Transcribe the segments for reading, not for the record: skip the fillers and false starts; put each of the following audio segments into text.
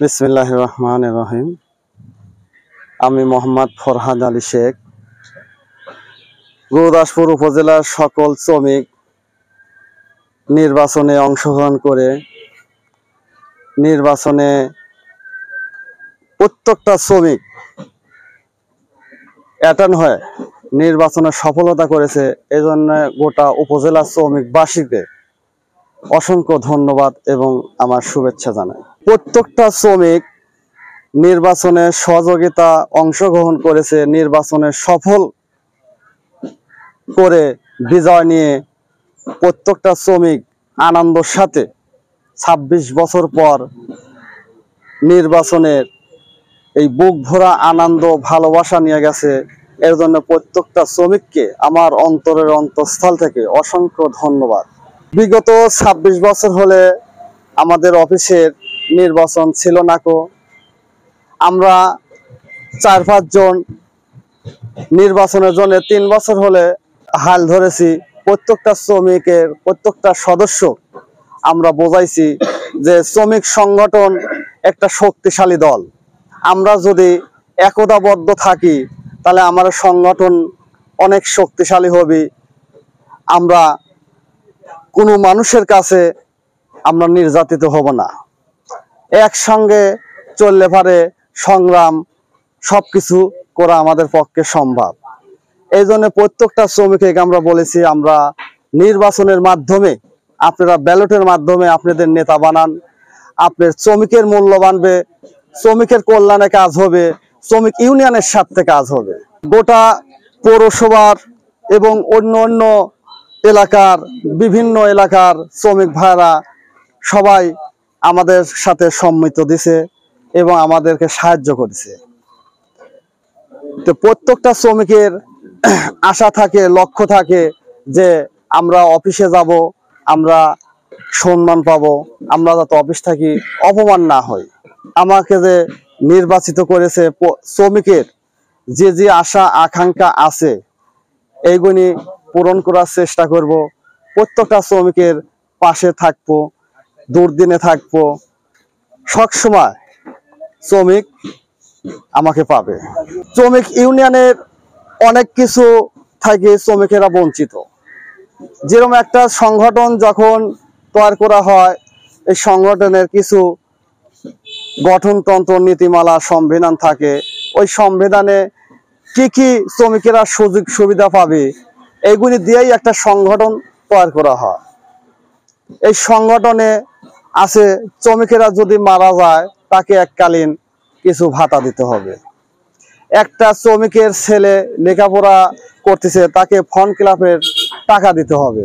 বিসমিল্লাহির রহমানির রহিম। আমি মোহাম্মদ ফরহাদ আলী শেখ। গুরুদাসপুর উপজেলার সকল শ্রমিক নির্বাচনে অংশগ্রহণ করে নির্বাচনে প্রত্যেকটা শ্রমিক অ্যাটেন্ড হয়ে নির্বাচনে সফলতা করেছে। এই জন্য গোটা উপজেলা শ্রমিকবাসীকে অসংখ্য ধন্যবাদ এবং আমার শুভেচ্ছা জানাই। প্রত্যেকটা শ্রমিক নির্বাচনে সহযোগিতা অংশগ্রহণ করেছে, নির্বাচনে সফল করে বিজয় নিয়ে প্রত্যেকটা শ্রমিক আনন্দের সাথে ২৬ বছর পর নির্বাচনের এই বুক ভরা আনন্দ ভালোবাসা নিয়ে গেছে। এর জন্য প্রত্যেকটা শ্রমিককে আমার অন্তরের অন্তঃস্থল থেকে অসংখ্য ধন্যবাদ। বিগত ২৬ বছর হলে আমাদের অফিসের নির্বাচন ছিল না কো। আমরা ৪-৫ জন নির্বাচনের জন্য ৩ বছর হলে হাল ধরেছি। প্রত্যেকটা শ্রমিকের প্রত্যেকটা সদস্য আমরা বোঝাইছি যে শ্রমিক সংগঠন একটা শক্তিশালী দল। আমরা যদি একতাবদ্ধ থাকি তাহলে আমার সংগঠন অনেক শক্তিশালী হবে। আমরা কোনো মানুষের কাছে আমরা নির্যাতিত হব না। একসঙ্গে চললে পারে সংগ্রাম সবকিছু করা আমাদের পক্ষে সম্ভব। এই জন্য প্রত্যেকটা শ্রমিককে আমরা বলেছি, আমরা নির্বাচনের মাধ্যমে আপনারা ব্যালটের মাধ্যমে আপনাদের নেতা বানান। আপনার শ্রমিকের মূল্য বাড়বে, শ্রমিকের কল্যাণে কাজ হবে, শ্রমিক ইউনিয়নের স্বার্থে কাজ হবে। গোটা পৌরসভার এবং অন্য অন্য এলাকার বিভিন্ন এলাকার শ্রমিক ভাইরা সবাই আমাদের সাথে সম্মিলিত দিছে এবং আমাদেরকে সাহায্য করেছে। তো প্রত্যেকটা শ্রমিকের আশা থাকে, লক্ষ্য থাকে যে আমরা অফিসে যাব, আমরা সম্মান পাবো, আমরা যাতে অফিস থাকি অপমান না হয়। আমাকে যে নির্বাচিত করেছে, শ্রমিকের যে যে আশা আকাঙ্ক্ষা আছে এইগুলি পূরণ করার চেষ্টা করব। প্রত্যেকটা শ্রমিকের পাশে থাকবো, দুর্দিনে থাকবো। সবসময় শ্রমিক আমাকে পাবে। শ্রমিক ইউনিয়নের অনেক কিছু থেকে শ্রমিকেরা বঞ্চিত। যেরকম একটা সংগঠন যখন তৈরি করা হয়, এই সংগঠনের কিছু গঠনতন্ত্র নীতিমালা সংবিধান থাকে। ওই সংবিধানে কি কি শ্রমিকেরা সুযোগ সুবিধা পাবে এইগুলি দিয়েই একটা সংগঠন তৈরি করা হয়। এই সংগঠনে আছে শ্রমিকেরা যদি মারা যায় তাকে এককালীন কিছু ভাতা দিতে হবে। একটা শ্রমিকের ছেলে লেখাপড়া করতেছে তাকে ফর্ম ক্লাবের টাকা দিতে হবে।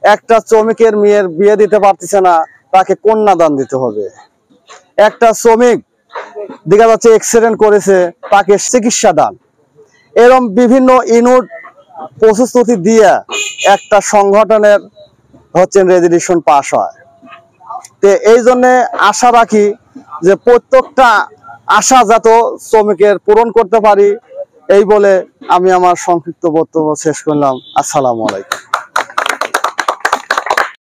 একটা শ্রমিকের মেয়ের বিয়ে দিতে পারতেছে না তাকে কন্যাদান দিতে হবে। একটা শ্রমিক দেখা যাচ্ছে অ্যাক্সিডেন্ট করেছে তাকে চিকিৎসা দান। এরকম বিভিন্ন ইউনিট প্রস্তুতি দিয়ে একটা সংগঠনের রেজুলেশন পাস হয়। তো এই জন্য আশা রাখি যে প্রত্যেকটা আশা যাতে শ্রমিকের পূরণ করতে পারি। এই বলে আমি আমার সংক্ষিপ্ত বক্তব্য শেষ করলাম। আসসালামু আলাইকুম।